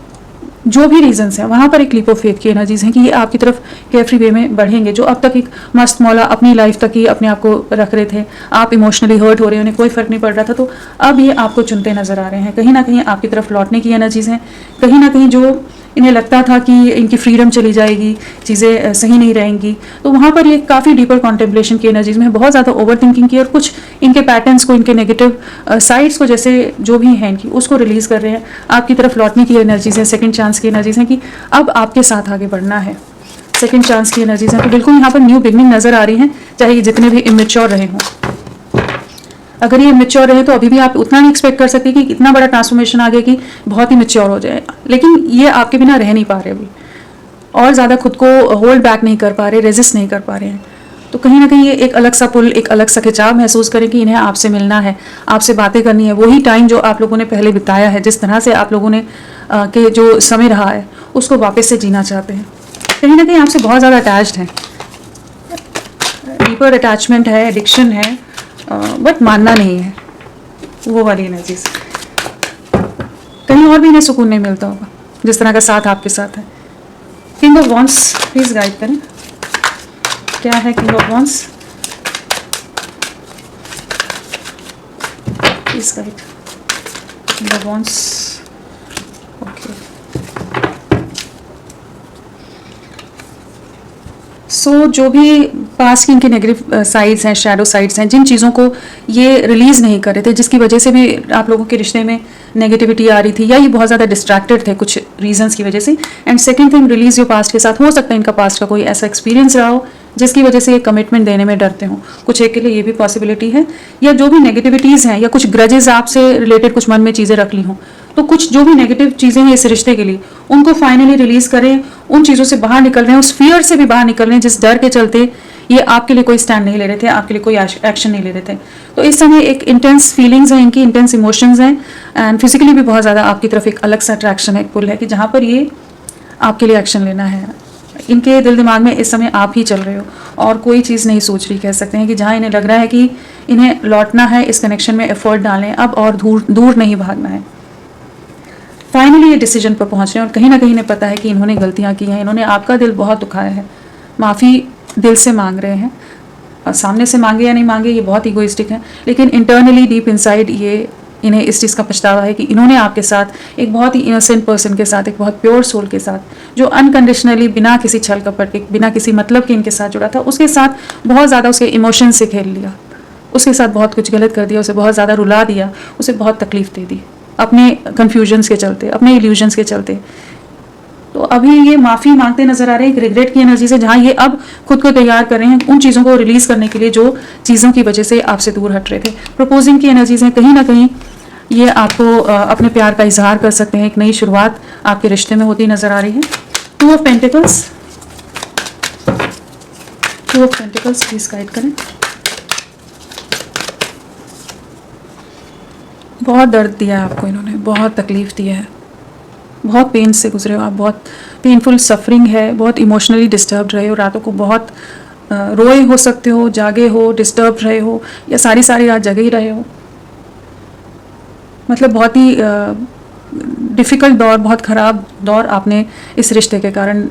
जो भी रीजंस हैं वहाँ पर एक लीप ऑफ फेथ की एनर्जीज हैं कि ये आपकी तरफ केयरफ्री वे में बढ़ेंगे। जो अब तक एक मस्त मौला अपनी लाइफ तक ही अपने आप को रख रहे थे, आप इमोशनली हर्ट हो रहे हैं, उन्हें कोई फर्क नहीं पड़ रहा था, तो अब ये आपको चुनते नजर आ रहे हैं। कहीं ना कहीं आपकी तरफ लौटने की एनर्जीज हैं। कहीं ना कहीं जो इन्हें लगता था कि इनकी फ्रीडम चली जाएगी, चीज़ें सही नहीं रहेंगी, तो वहाँ पर ये काफ़ी डीपर कॉन्टेम्पलेशन की एनर्जीज में बहुत ज़्यादा ओवर थिंकिंग की और कुछ इनके पैटर्न्स को, इनके नेगेटिव साइड्स को, जैसे जो भी हैं इनकी, उसको रिलीज़ कर रहे हैं। आपकी तरफ लौटने की एनर्जीज है, सेकंड चांस की एनर्जीज हैं कि अब आपके साथ आगे बढ़ना है, सेकंड चांस की एनर्जीज हैं। तो बिल्कुल यहाँ पर न्यू बिगनिंग नज़र आ रही हैं, चाहे ये जितने भी इमेच्योर रहे हों। अगर ये मेच्योर रहे तो अभी भी आप उतना नहीं एक्सपेक्ट कर सकते कि इतना बड़ा ट्रांसफॉर्मेशन आ गया कि बहुत ही मेच्योर हो जाए, लेकिन ये आपके बिना रह नहीं पा रहे अभी, और ज़्यादा खुद को होल्ड बैक नहीं कर पा रहे, रेजिस्ट नहीं कर पा रहे हैं। तो कहीं ना कहीं ये एक अलग सा पुल, एक अलग सा खिंचाव महसूस करें कि इन्हें आपसे मिलना है, आपसे बातें करनी है। वही टाइम जो आप लोगों ने पहले बिताया है, जिस तरह से आप लोगों ने के जो समय रहा है, उसको वापस से जीना चाहते हैं। कहीं ना कहीं आपसे बहुत ज़्यादा अटैच्ड हैं, डीपर अटैचमेंट है, एडिक्शन है, बट मानना नहीं है, वो वाली एनर्जीज। कहीं और भी इन्हें सुकून नहीं मिलता होगा जिस तरह का साथ आपके साथ है। King of wands please guide करें, क्या है king of wands, please guide king of wands. Okay, so जो भी पास्ट की इनके नेगेटिव साइड्स हैं, शैडो साइड्स हैं, जिन चीज़ों को ये रिलीज़ नहीं कर रहे थे, जिसकी वजह से भी आप लोगों के रिश्ते में नेगेटिविटी आ रही थी, या ये बहुत ज़्यादा डिस्ट्रैक्टेड थे कुछ रीजंस की वजह से। And second thing, release your past के साथ हो सकता है इनका पास्ट का कोई ऐसा एक्सपीरियंस रहा हो जिसकी वजह से ये कमिटमेंट देने में डरते हो। कुछ एक के लिए ये भी पॉसिबिलिटी है, या जो भी नेगेटिविटीज़ हैं, या कुछ ग्रजेस आपसे रिलेटेड कुछ मन में चीज़ें रख ली हों, तो कुछ जो भी नेगेटिव चीज़ें हैं इस रिश्ते के लिए, उनको फाइनली रिलीज करें, उन चीज़ों से बाहर निकल रहे हैं, उस फियर से भी बाहर निकल रहे हैं जिस डर के चलते ये आपके लिए कोई स्टैंड नहीं ले रहे थे, आपके लिए कोई एक्शन नहीं ले रहे थे। तो इस समय एक इंटेंस फीलिंग्स हैं इनकी, इंटेंस इमोशंस हैं, एंड फिजिकली भी बहुत ज़्यादा आपकी तरफ एक अलग सा अट्रैक्शन है, एक पुल है कि जहाँ पर ये आपके लिए एक्शन लेना है। इनके दिल दिमाग में इस समय आप ही चल रहे हो और कोई चीज़ नहीं सोच रही, कह सकते हैं कि जहाँ इन्हें लग रहा है कि इन्हें लौटना है, इस कनेक्शन में एफर्ट डालें अब और दूर नहीं भागना है। फाइनली ये डिसीजन पर पहुँच रहे हैं और कहीं ना कहीं इन्हें पता है कि इन्होंने गलतियाँ की हैं, इन्होंने आपका दिल बहुत दुखाया है, माफ़ी दिल से मांग रहे हैं। सामने से मांगे या नहीं मांगे ये बहुत इगोइस्टिक है, लेकिन इंटरनली डीप इनसाइड ये इन्हें इस चीज़ का पछतावा है कि इन्होंने आपके साथ एक बहुत ही इनोसेंट पर्सन के साथ, एक बहुत प्योर सोल के साथ, जो अनकंडीशनली बिना किसी छल कपट के, बिना किसी मतलब के इनके साथ जुड़ा था, उसके साथ बहुत ज़्यादा उसके इमोशन से खेल लिया, उसके साथ बहुत कुछ गलत कर दिया, उसे बहुत ज़्यादा रुला दिया, उसे बहुत तकलीफ दे दी अपने कन्फ्यूजन्स के चलते, अपने इल्यूजन्स के चलते। तो अभी ये माफ़ी मांगते नजर आ रहे हैं, एक रिग्रेट की एनर्जी से, जहाँ ये अब खुद को तैयार कर रहे हैं उन चीज़ों को रिलीज़ करने के लिए जो चीज़ों की वजह से आपसे दूर हट रहे थे। प्रपोजिंग की एनर्जीज हैं, कहीं ना कहीं ये आपको अपने प्यार का इजहार कर सकते हैं, एक नई शुरुआत आपके रिश्ते में होती नजर आ रही है। Two of pentacles, two of pentacles please guide करें। बहुत दर्द दिया है आपको इन्होंने, बहुत तकलीफ दी है, बहुत पेन से गुजरे हो आप, बहुत पेनफुल सफरिंग है, बहुत इमोशनली डिस्टर्ब रहे हो, रातों को बहुत रोए हो सकते हो, जागे हो, डिस्टर्ब रहे हो, या सारी रात जगे ही रहे हो। मतलब बहुत ही डिफ़िकल्ट दौर, बहुत ख़राब दौर आपने इस रिश्ते के कारण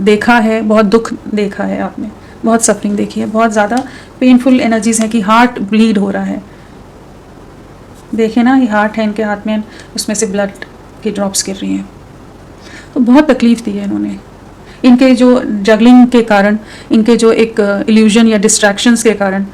देखा है, बहुत दुख देखा है आपने, बहुत सफरिंग देखी है, बहुत ज़्यादा पेनफुल एनर्जीज हैं कि हार्ट ब्लीड हो रहा है। देखें ना, ये हार्ट है इनके हाथ में, उसमें से ब्लड की ड्रॉप्स गिर रही हैं। तो बहुत तकलीफ़ दी है इन्होंने, इनके जो जगलिंग के कारण, इनके जो एक इल्यूजन या डिस्ट्रैक्शंस के कारण,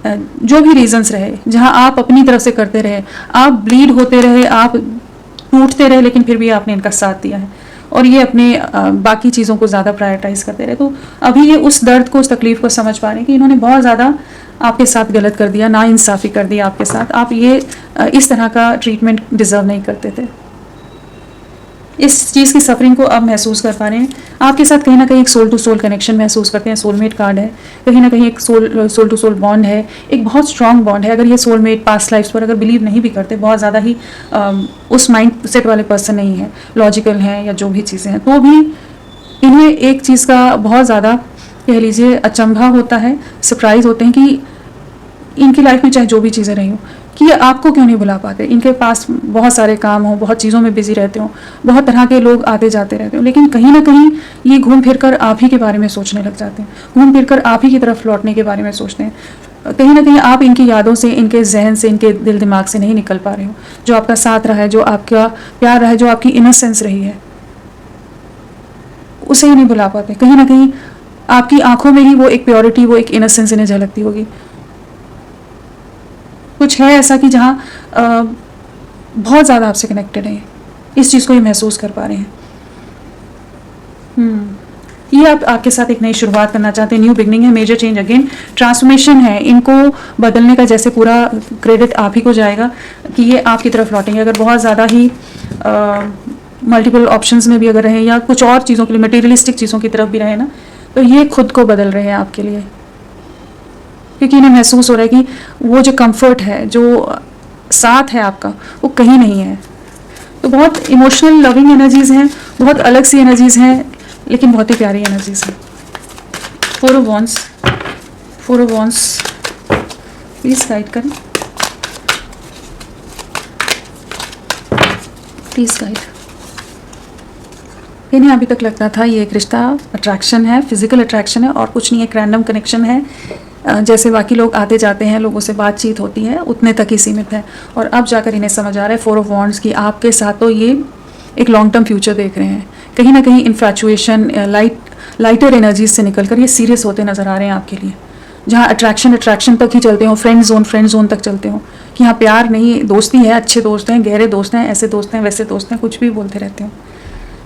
जो भी रीजंस रहे, जहां आप अपनी तरफ से करते रहे, आप ब्लीड होते रहे, आप टूटते रहे, लेकिन फिर भी आपने इनका साथ दिया है और ये अपने बाकी चीज़ों को ज़्यादा प्रायोरिटाइज करते रहे। तो अभी ये उस दर्द को, उस तकलीफ़ को समझ पा रहे हैं कि इन्होंने बहुत ज़्यादा आपके साथ गलत कर दिया, नाइंसाफ़ी कर दी आपके साथ, आप ये इस तरह का ट्रीटमेंट डिज़र्व नहीं करते थे। इस चीज़ की सफरिंग को अब महसूस कर पा रहे हैं, आपके साथ कहीं ना कहीं एक सोल टू सोल कनेक्शन महसूस करते हैं, सोलमेट कार्ड है, कहीं ना कहीं एक सोल टू सोल बॉन्ड है, एक बहुत स्ट्रॉन्ग बॉन्ड है। अगर ये सोलमेट पास्ट लाइफ्स पर अगर बिलीव नहीं भी करते, बहुत ज़्यादा ही उस माइंड सेट वाले पर्सन नहीं है, लॉजिकल हैं या जो भी चीज़ें हैं, तो भी इन्हें एक चीज़ का बहुत ज़्यादा कह लीजिए अचंभा होता है, सरप्राइज होते हैं कि इनकी लाइफ में चाहे जो भी चीज़ें रही हों, कि ये आपको क्यों नहीं बुला पाते। इनके पास बहुत सारे काम हों, बहुत चीज़ों में बिजी रहते हों, बहुत तरह के लोग आते जाते रहते हों, लेकिन कहीं ना कहीं ये घूम फिर कर आप ही के बारे में सोचने लग जाते हैं, घूम फिर कर आप ही की तरफ लौटने के बारे में सोचते हैं। कहीं ना कहीं आप इनकी यादों से, इनके जहन से, इनके दिल दिमाग से नहीं निकल पा रहे हो। जो आपका साथ रहा है, जो आपका प्यार रहा है, जो आपकी इनोसेंस रही है, उसे ही नहीं भुला पाते। कहीं ना कहीं आपकी आंखों में ही वो एक प्योरिटी, वो एक इनोसेंस इन्हें झलकती होगी। कुछ है ऐसा कि जहाँ बहुत ज़्यादा आपसे कनेक्टेड है, इस चीज़ को ये महसूस कर पा रहे हैं। ये आप आपके साथ एक नई शुरुआत करना चाहते हैं, न्यू बिगनिंग है, मेजर चेंज अगेन, ट्रांसफॉर्मेशन है। इनको बदलने का जैसे पूरा क्रेडिट आप ही को जाएगा कि ये आपकी तरफ लौटेंगे। अगर बहुत ज़्यादा ही मल्टीपल ऑप्शंस में भी अगर रहे, या कुछ और चीज़ों के लिए, मटेरियलिस्टिक चीज़ों की तरफ भी रहे ना, तो ये खुद को बदल रहे हैं आपके लिए, क्योंकि इन्हें महसूस हो रहा है कि वो जो कंफर्ट है, जो साथ है आपका, वो कहीं नहीं है। तो बहुत इमोशनल लविंग एनर्जीज़ हैं, बहुत अलग सी एनर्जीज़ हैं, लेकिन बहुत ही प्यारी एनर्जीज़ हैं। 4 of wands, 4 of wands, please guide करें, प्लीज़ गाइड। इन्हें अभी तक लगता था ये एक रिश्ता अट्रैक्शन है, फिजिकल अट्रैक्शन है और कुछ नहीं, एक रैंडम कनेक्शन है। जैसे बाकी लोग आते जाते हैं, लोगों से बातचीत होती है, उतने तक ही सीमित है। और अब जाकर इन्हें समझ आ रहा है 4 ऑफ वॉन्ड्स की आपके साथ तो ये एक लॉन्ग टर्म फ्यूचर देख रहे हैं। कहीं ना कहीं इन्फ्रैचुएशन, लाइटर एनर्जीज से निकलकर ये सीरियस होते नजर आ रहे हैं आपके लिए। जहाँ अट्रैक्शन तक ही चलते हो, फ्रेंड जोन तक चलते हो, कि यहाँ प्यार नहीं, दोस्ती है, अच्छे दोस्त हैं, गहरे दोस्त हैं, ऐसे दोस्त हैं, वैसे दोस्त हैं, कुछ भी बोलते रहते हो,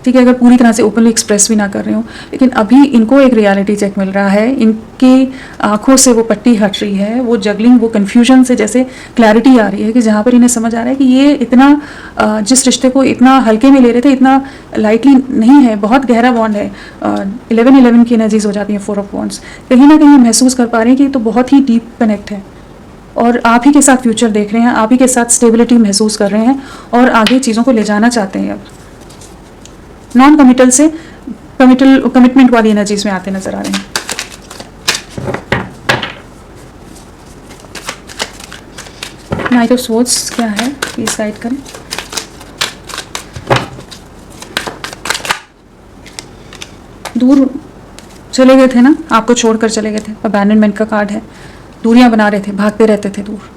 ठीक है। अगर पूरी तरह से ओपनली एक्सप्रेस भी ना कर रहे हो, लेकिन अभी इनको एक रियलिटी चेक मिल रहा है। इनकी आंखों से वो पट्टी हट रही है, वो जगलिंग, वो कन्फ्यूजन से जैसे क्लैरिटी आ रही है, कि जहाँ पर इन्हें समझ आ रहा है कि ये इतना जिस रिश्ते को इतना हल्के में ले रहे थे, इतना लाइटली नहीं है, बहुत गहरा बॉन्ड है। 11 की एनर्जीज हो जाती हैं 4 ऑफ वॉन्ड्स। कहीं ना कहीं महसूस कर पा रहे हैं कि तो बहुत ही डीप कनेक्ट है, और आप ही के साथ फ्यूचर देख रहे हैं, आप ही के साथ स्टेबिलिटी महसूस कर रहे हैं, और आगे चीज़ों को ले जाना चाहते हैं। अब नॉन कमिटल से कमिटमेंट वाली एनर्जीज में आते नजर आ रहे हैं। नाइट ऑफ स्वॉर्ड्स क्या है, प्लीज गाइड करें। दूर चले गए थे ना, आपको छोड़कर चले गए थे, अबैंडनमेंट का कार्ड है। दूरियां बना रहे थे, भागते रहते थे दूर,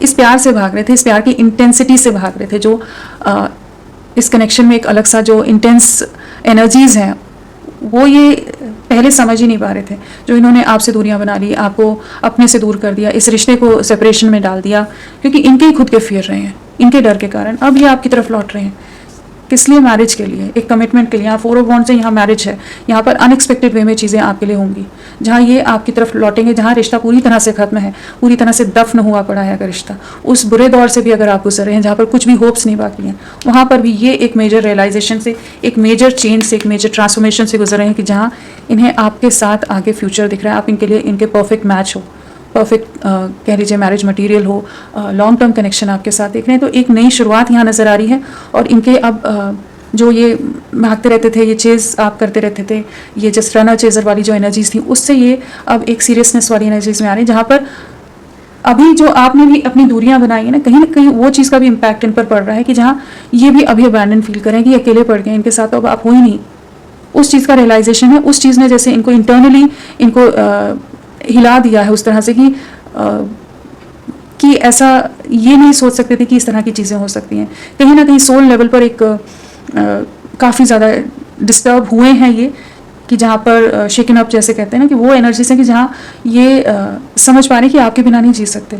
इस प्यार से भाग रहे थे, इस प्यार की इंटेंसिटी से भाग रहे थे, जो इस कनेक्शन में एक अलग सा जो इंटेंस एनर्जीज हैं, वो ये पहले समझ ही नहीं पा रहे थे। जो इन्होंने आपसे दूरियां बना ली, आपको अपने से दूर कर दिया, इस रिश्ते को सेपरेशन में डाल दिया, क्योंकि इनके ही खुद के फियर रहे हैं, इनके डर के कारण। अब ये आपकी तरफ लौट रहे हैं, किस लिए? मैरिज के लिए, एक कमिटमेंट के लिए। यहाँ 4 ऑफ वॉन्ड्स से यहाँ मैरिज है, यहाँ पर अनएक्सपेक्टेड वे में चीज़ें आपके लिए होंगी, जहाँ ये आपकी तरफ लौटेंगे, जहाँ रिश्ता पूरी तरह से खत्म है, पूरी तरह से दफन हुआ पड़ा है अगर रिश्ता, उस बुरे दौर से भी अगर आप गुजर रहे हैं, जहाँ पर कुछ भी होप्स नहीं बाकी हैं, वहाँ पर भी ये एक मेजर रियलाइजेशन से, एक मेजर चेंज से, एक मेजर ट्रांसफॉर्मेशन से गुजर रहे हैं, कि जहाँ इन्हें आपके साथ आगे फ्यूचर दिख रहा है, आप इनके लिए, इनके परफेक्ट मैच हो, परफेक्ट कह लीजिए मैरिज मटेरियल हो, लॉन्ग टर्म कनेक्शन आपके साथ देख रहे हैं। तो एक नई शुरुआत यहाँ नज़र आ रही है, और इनके अब जो ये भागते रहते थे, ये चेज़ आप करते रहते थे, ये जस्ट रनर चेज़र वाली जो एनर्जीज थी, उससे ये अब एक सीरियसनेस वाली एनर्जीज में आ रही है, जहाँ पर अभी जो आपने भी अपनी दूरियां बनाई है ना कहीं वो चीज़ का भी इम्पैक्ट इन पर पड़ रहा है, कि जहाँ ये भी अभी अबैंडन फील करें, कि अकेले पड़ गए, इनके साथ तो अब आप हो ही नहीं, उस चीज़ का रियलाइजेशन है। उस चीज़ ने जैसे इनको इंटरनली इनको हिला दिया है, उस तरह से कि ऐसा ये नहीं सोच सकते थे कि इस तरह की चीज़ें हो सकती हैं। कहीं ना कहीं सोल लेवल पर एक काफ़ी ज़्यादा डिस्टर्ब हुए हैं ये, कि जहाँ पर शेकन अप जैसे कहते हैं ना, कि वो एनर्जीज हैं कि जहाँ ये समझ पा रहे हैं कि आपके बिना नहीं जी सकते।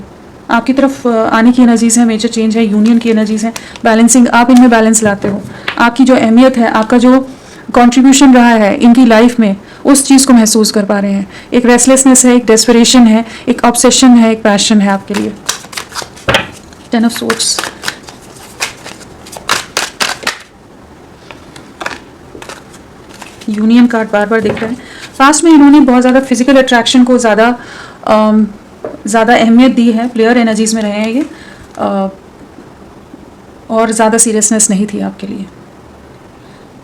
आपकी तरफ आने की एनर्जीज है, मेजर चेंज है, यूनियन की एनर्जीज है, बैलेंसिंग, आप इनमें बैलेंस लाते हो, आपकी जो अहमियत है, आपका जो कंट्रीब्यूशन रहा है इनकी लाइफ में, उस चीज़ को महसूस कर पा रहे हैं। एक रेस्टलेसनेस है, एक डेस्परेशन है, एक ऑब्सेशन है, एक पैशन है आपके लिए। 10 ऑफ सोर्ड्स, यूनियन कार्ड बार बार दिख रहा है। पास्ट में इन्होंने बहुत ज़्यादा फिजिकल अट्रैक्शन को ज़्यादा अहमियत दी है, प्लेयर एनर्जीज में रहे हैं ये, और ज़्यादा सीरियसनेस नहीं थी आपके लिए।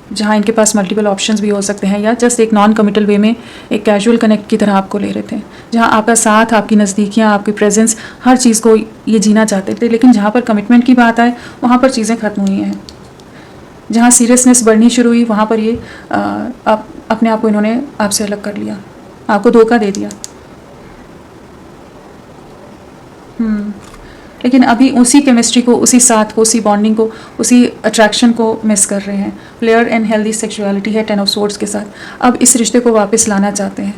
जहाँ इनके पास मल्टीपल ऑप्शंस भी हो सकते हैं, या जस्ट एक नॉन कमिटल वे में एक कैजुअल कनेक्ट की तरह आपको ले रहे थे, जहाँ आपका साथ, आपकी नज़दीकियाँ, आपकी प्रेजेंस, हर चीज़ को ये जीना चाहते थे। लेकिन जहाँ पर कमिटमेंट की बात आए वहाँ पर चीज़ें खत्म हुई हैं। जहाँ सीरियसनेस बढ़नी शुरू हुई वहाँ पर ये अपने आप को इन्होंने आपसे अलग कर लिया, आपको धोखा दे दिया। लेकिन अभी उसी केमिस्ट्री को, उसी साथ को, उसी बॉन्डिंग को, उसी अट्रैक्शन को मिस कर रहे हैं। प्लेयर एंड हेल्दी सेक्सुअलिटी है 10 ऑफ सोर्ड्स के साथ। अब इस रिश्ते को वापस लाना चाहते हैं,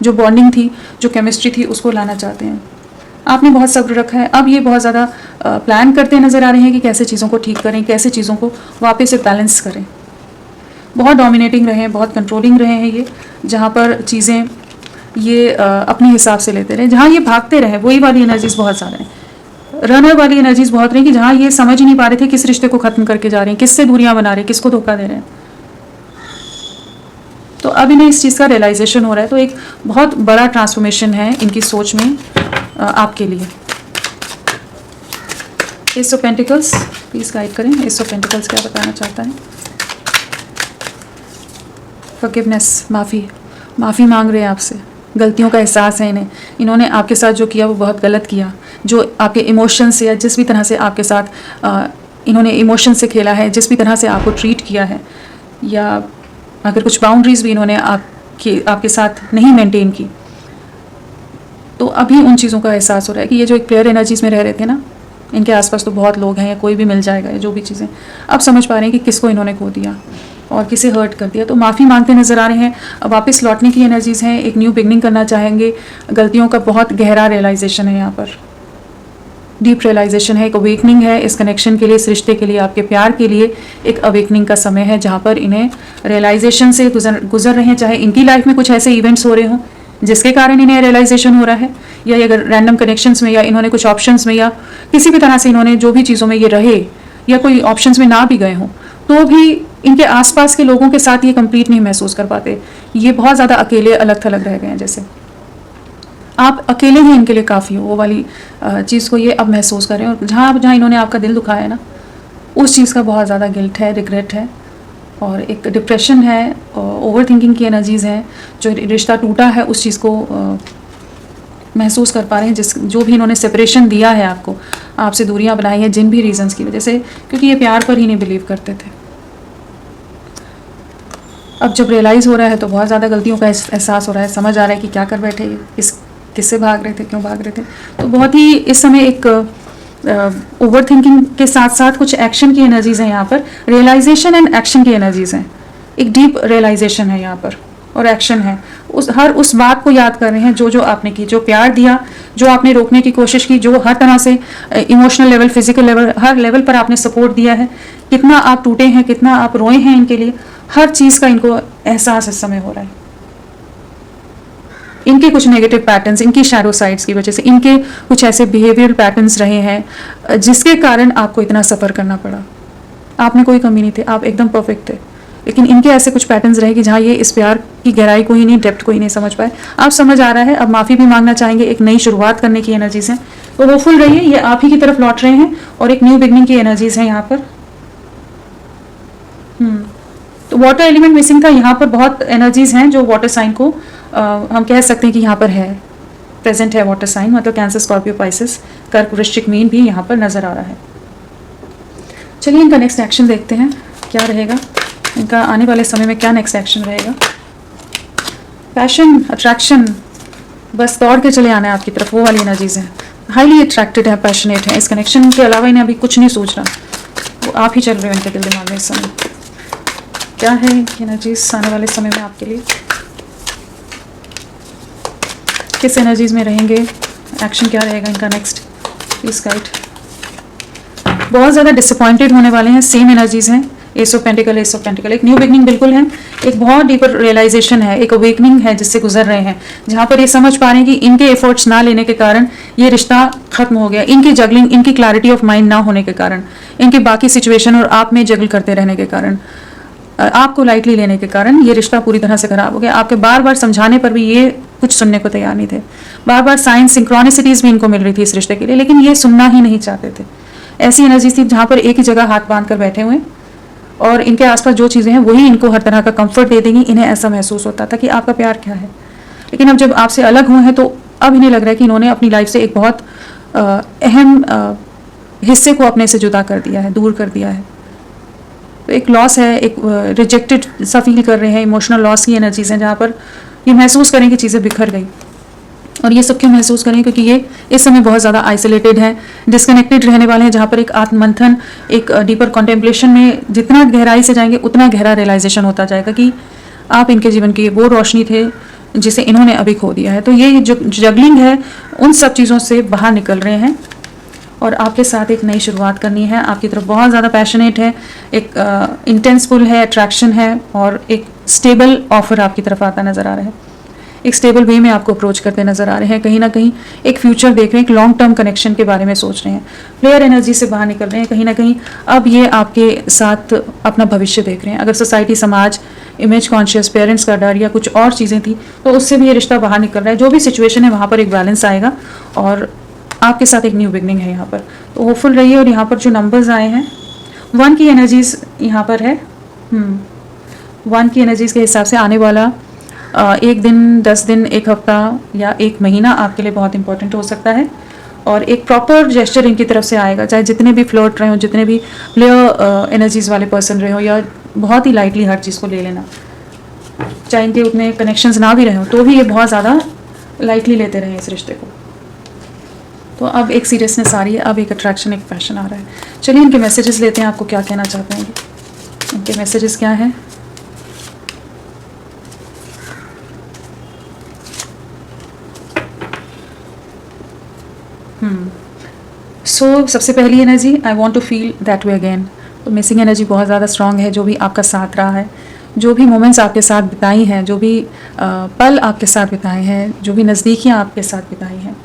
जो बॉन्डिंग थी, जो केमिस्ट्री थी, उसको लाना चाहते हैं। आपने बहुत सब्र रखा है। अब ये बहुत ज़्यादा प्लान करते नज़र आ रहे हैं कि कैसे चीज़ों को ठीक करें, कैसे चीज़ों को वापस से बैलेंस करें। बहुत डोमिनेटिंग रहे हैं, बहुत कंट्रोलिंग रहे हैं ये, जहाँ पर चीज़ें ये अपने हिसाब से लेते रहे। जहाँ ये भागते रहे वही वाली एनर्जीज बहुत ज़्यादा हैं, रनर वाली एनर्जीज बहुत रही कि जहाँ ये समझ ही नहीं पा रहे थे किस रिश्ते को ख़त्म करके जा रहे हैं, किससे दूरियां बना रहे हैं, किसको धोखा दे रहे हैं। तो अब इन्हें इस चीज़ का रियलाइजेशन हो रहा है। तो एक बहुत बड़ा ट्रांसफॉर्मेशन है इनकी सोच में आपके लिए। S of pentacles, please guide करें। एस ऑफ पेंटिकल्स क्या बताना चाहता है? फॉरगिवनेस, माफ़ी मांग रहे हैं आपसे। गलतियों का एहसास है इन्हें। इन्होंने आपके साथ जो किया वो बहुत गलत किया। जो आपके इमोशन से या जिस भी तरह से आपके साथ इन्होंने इमोशन से खेला है, जिस भी तरह से आपको ट्रीट किया है, या अगर कुछ बाउंड्रीज भी इन्होंने आपके साथ नहीं मेंटेन की, तो अभी उन चीज़ों का एहसास हो रहा है कि ये जो एक प्लेयर एनर्जीज में रह रहे थे ना, इनके आसपास तो बहुत लोग हैं या कोई भी मिल जाएगा, या जो भी चीज़ें, अब समझ पा रहे हैं कि किसको इन्होंने खो दिया और किसे हर्ट कर दिया। तो माफ़ी मांगते नज़र आ रहे हैं। अब वापस लौटने की एनर्जीज़ हैं, एक न्यू बिगनिंग करना चाहेंगे। गलतियों का बहुत गहरा रियलाइजेशन है, यहाँ पर डीप रियलाइजेशन है, एक अवेकनिंग है इस कनेक्शन के लिए, इस रिश्ते के लिए, आपके प्यार के लिए एक अवेकनिंग का समय है, जहाँ पर इन्हें रियलाइजेशन से गुजर रहे हैं। चाहे इनकी लाइफ में कुछ ऐसे इवेंट्स हो रहे हों जिसके कारण इन्हें रियलाइजेशन हो रहा है, या अगर रैंडम कनेक्शंस में, या इन्होंने कुछ ऑप्शंस में, या किसी भी तरह से इन्होंने जो भी चीज़ों में ये रहे, या कोई ऑप्शंस में ना भी गए हों, तो भी इनके आसपास के लोगों के साथ ये कंप्लीट नहीं महसूस कर पाते। ये बहुत ज़्यादा अकेले अलग थलग रह गए हैं, जैसे आप अकेले ही इनके लिए काफ़ी हो, वो वाली चीज़ को ये अब महसूस कर रहे हैं। और जहाँ इन्होंने आपका दिल दुखाया है ना, उस चीज़ का बहुत ज़्यादा गिल्ट है, रिग्रेट है, और एक डिप्रेशन है, ओवर थिंकिंग की एनर्जीज़ हैं। जो रिश्ता टूटा है उस चीज़ को महसूस कर पा रहे हैं, जो भी इन्होंने सेपरेशन दिया है आपको, आपसे दूरियां बनाई हैं जिन भी रीजंस की वजह से, क्योंकि ये प्यार पर ही नहीं बिलीव करते थे। अब जब रियलाइज़ हो रहा है तो बहुत ज़्यादा गलतियों का एहसास हो रहा है, समझ आ रहा है कि क्या कर बैठे, किससे भाग रहे थे, क्यों भाग रहे थे। तो बहुत ही इस समय एक ओवर थिंकिंग के साथ साथ कुछ एक्शन की एनर्जीज़ हैं यहाँ पर, रियलाइजेशन एंड एक्शन की एनर्जीज़ हैं। एक डीप रियलाइजेशन है यहाँ पर और एक्शन है। हर उस बात को याद कर रहे हैं जो आपने की, जो प्यार दिया, जो आपने रोकने की कोशिश की, जो हर तरह से इमोशनल लेवल, फिजिकल लेवल, हर लेवल पर आपने सपोर्ट दिया है। कितना आप टूटे हैं, कितना आप रोए हैं इनके लिए, हर चीज़ का इनको एहसास इस समय हो रहा है। इनके कुछ नेगेटिव पैटर्न्स, इनकी शैडो साइड्स की वजह से, इनके कुछ ऐसे बिहेवियरल पैटर्न्स रहे हैं जिसके कारण आपको इतना सफ़र करना पड़ा। आपने कोई कमी नहीं थी, आप एकदम परफेक्ट थे, लेकिन इनके ऐसे कुछ पैटर्न्स रहे कि जहाँ ये इस प्यार की गहराई को ही नहीं, डेप्थ को ही नहीं समझ पाए। आप समझ आ रहा है, अब माफ़ी भी मांगना चाहेंगे, एक नई शुरुआत करने की एनर्जीज़ हैं। तो वो फुल रही है, ये आप ही की तरफ लौट रहे हैं और एक न्यू बिगनिंग की एनर्जीज़ हैं यहाँ पर। तो वाटर एलिमेंट मिसिंग था यहाँ पर। बहुत एनर्जीज़ हैं जो वाटर साइन को हम कह सकते हैं कि यहाँ पर है, प्रेजेंट है वाटर साइन, मतलब कैंसर, स्कॉर्पियो, पाइसेस, कर्क, वृश्चिक, मीन भी यहाँ पर नज़र आ रहा है। चलिए इनका नेक्स्ट एक्शन देखते हैं क्या रहेगा, इनका आने वाले समय में क्या नेक्स्ट एक्शन रहेगा। पैशन, अट्रैक्शन, बस दौड़ के चले आना है आपकी तरफ, वो वाली एनर्जीज हैं। हाईली अट्रैक्टेड है, पैशनेट है। इस कनेक्शन के अलावा इन्हें अभी कुछ नहीं सोच रहा, वो आप ही चल रहे हो इनके दिल दिमाग में इस समय। क्या है एनर्जीज आने वाले समय में आपके लिए, किस एनर्जीज में रहेंगे, एक्शन क्या रहेगा इनका नेक्स्ट, प्लीज गाइड। बहुत ज़्यादा डिसअपॉइंटेड होने वाले हैं, सेम एनर्जीज हैं। S of pentacle, S of pentacle, एक न्यू बिगनिंग बिल्कुल है, एक बहुत डीपर रियलाइजेशन है, एक अवेकनिंग है जिससे गुजर रहे हैं, जहाँ पर ये समझ पा रहे हैं कि इनके एफर्ट्स ना लेने के कारण ये रिश्ता खत्म हो गया, इनकी जगलिंग, इनकी क्लैरिटी ऑफ माइंड ना होने के कारण, इनके बाकी सिचुएशन और आप में जगल करते रहने के कारण, आपको लाइटली लेने के कारण ये रिश्ता पूरी तरह से खराब हो गया। आपके बार बार समझाने पर भी ये कुछ सुनने को तैयार नहीं थे। बार बार साइंस, सिंक्रोनिसिटीज भी इनको मिल रही थी इस रिश्ते के लिए, लेकिन ये सुनना ही नहीं चाहते थे। ऐसी एनर्जी थी जहाँ पर एक ही जगह हाथ बांध कर बैठे हुए और इनके आसपास जो चीज़ें हैं वही इनको हर तरह का कंफर्ट दे देंगी। इन्हें ऐसा महसूस होता था कि आपका प्यार क्या है, लेकिन अब जब आपसे अलग हुए हैं तो अब इन्हें लग रहा है कि इन्होंने अपनी लाइफ से एक बहुत अहम हिस्से को अपने से जुदा कर दिया है, दूर कर दिया है। तो एक लॉस है, एक रिजेक्टेड सा फील कर रहे हैं, इमोशनल लॉस की एनर्जीज हैं जहाँ पर ये महसूस करें कि चीज़ें बिखर गई। और ये सब क्यों महसूस करें, क्योंकि ये इस समय बहुत ज़्यादा आइसोलेटेड हैं, डिस्कनेक्टेड रहने वाले हैं, जहाँ पर एक आत्ममंथन, एक डीपर कॉन्टेम्पलेशन में जितना गहराई से जाएंगे उतना गहरा रियलाइजेशन होता जाएगा कि आप इनके जीवन की वो रोशनी थे जिसे इन्होंने अभी खो दिया है। तो ये जो जगलिंग है उन सब चीज़ों से बाहर निकल रहे हैं और आपके साथ एक नई शुरुआत करनी है। आपकी तरफ बहुत ज़्यादा पैशनेट है, एक इंटेंसफुल है, अट्रैक्शन है और एक स्टेबल ऑफर आपकी तरफ आता नज़र आ रहा है। एक स्टेबल वे में आपको अप्रोच करते नजर आ रहे हैं, कहीं ना कहीं एक फ्यूचर देख रहे हैं, एक लॉन्ग टर्म कनेक्शन के बारे में सोच रहे हैं, प्लेयर एनर्जी से बाहर निकल रहे हैं। कहीं ना कहीं अब ये आपके साथ अपना भविष्य देख रहे हैं। अगर सोसाइटी, समाज, इमेज कॉन्शियस, पेरेंट्स का डर या कुछ और चीज़ें थी तो उससे भी ये रिश्ता बाहर निकल रहा है। जो भी सिचुएशन है वहाँ पर एक बैलेंस आएगा और आपके साथ एक न्यू बिगनिंग है यहाँ पर। तो होपफुल रहिए। और यहाँ पर जो नंबर्स आए हैं 1 की एनर्जीज यहाँ पर है। 1 की एनर्जीज के हिसाब से आने वाला 1 दिन, 10 दिन, 1 हफ्ता या 1 महीना आपके लिए बहुत इंपॉर्टेंट हो सकता है। और एक प्रॉपर जेस्चर इनकी तरफ से आएगा, चाहे जितने भी फ्लर्ट रहे हो, जितने भी प्लेयर एनर्जीज वाले पर्सन रहे हो, या बहुत ही लाइटली हर चीज़ को ले लेना, चाहे इनके उतने कनेक्शंस ना भी रहे हो तो भी ये बहुत ज़्यादा लाइटली लेते रहे इस रिश्ते को। तो अब एक सीरियसनेस आ रही है, अब एक अट्रैक्शन, एक पैशन आ रहा है। चलिए इनके मैसेजेस लेते हैं, आपको क्या कहना चाहते हैं इनके मैसेजेस क्या हैं। सबसे पहली energy, I want to feel that way again. तो मिसिंग एनर्जी बहुत ज़्यादा स्ट्रांग है। जो भी आपका साथ रहा है, जो भी मोमेंट्स आपके साथ बिताई हैं, जो भी पल आपके साथ बिताए हैं, जो भी नज़दीकियाँ आपके साथ बिताई हैं,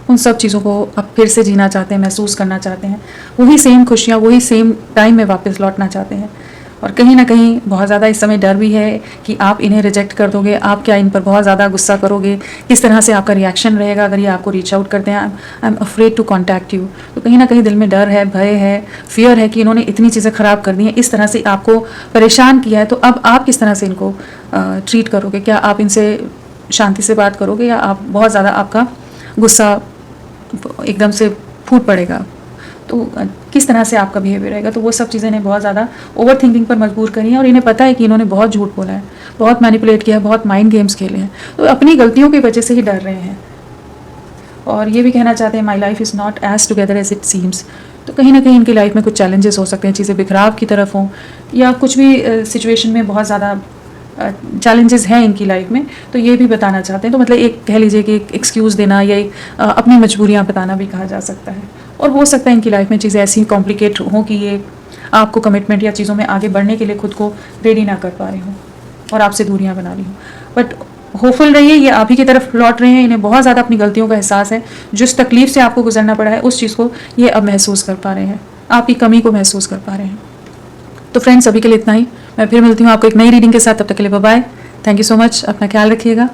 उन सब चीज़ों को आप फिर से जीना चाहते हैं, महसूस करना चाहते हैं। वही सेम खुशियाँ, वही सेम टाइम में वापस लौटना चाहते हैं। और कहीं ना कहीं बहुत ज़्यादा इस समय डर भी है कि आप इन्हें रिजेक्ट कर दोगे, आप क्या इन पर बहुत ज़्यादा गुस्सा करोगे, किस तरह से आपका रिएक्शन रहेगा अगर ये आपको रीच आउट करते हैं। I am afraid to contact you. तो कहीं ना कहीं दिल में डर है, भय है, फियर है कि इन्होंने इतनी चीज़ें ख़राब कर दी हैं, इस तरह से आपको परेशान किया है। तो अब आप किस तरह से इनको ट्रीट करोगे? क्या आप इनसे शांति से बात करोगे या आप बहुत ज़्यादा आपका गुस्सा एकदम से फूट पड़ेगा? तो किस तरह से आपका बिहेवियर रहेगा? तो वो सब चीज़ें इन्हें बहुत ज़्यादा ओवर थिंकिंग पर मजबूर करी हैं और इन्हें पता है कि इन्होंने बहुत झूठ बोला है, बहुत मैनिपुलेट किया है, बहुत माइंड गेम्स खेले हैं। तो अपनी गलतियों की वजह से ही डर रहे हैं और ये भी कहना चाहते हैं my life is not as together as it seems. तो कहीं ना कहीं इनकी लाइफ में कुछ चैलेंजेस हो सकते हैं, चीज़ें बिखराव की तरफ हों या कुछ भी सिचुएशन में बहुत ज़्यादा चैलेंजेस हैं इनकी लाइफ में। तो ये भी बताना चाहते हैं। तो मतलब एक कह लीजिए कि एक एक्सक्यूज़ देना या एक अपनी मजबूरियाँ बताना भी कहा जा सकता है। और हो सकता है इनकी लाइफ में चीज़ें ऐसी कॉम्प्लिकेट हों कि ये आपको कमिटमेंट या चीज़ों में आगे बढ़ने के लिए खुद को रेडी ना कर पा रहे हों और आपसे दूरियां बना रही हों। बट होपफुल रहिए, ये आप ही की तरफ लौट रहे हैं। इन्हें बहुत ज़्यादा अपनी गलतियों का एहसास है। जिस तकलीफ से आपको गुजरना पड़ा है उस चीज़ को ये अब महसूस कर पा रहे हैं, आपकी कमी को महसूस कर पा रहे हैं। तो फ्रेंड्स, अभी के लिए इतना ही। मैं फिर मिलती हूँ आपको एक नई रीडिंग के साथ। तब तक के लिए bye bye. Thank you so much. अपना ख्याल रखिएगा।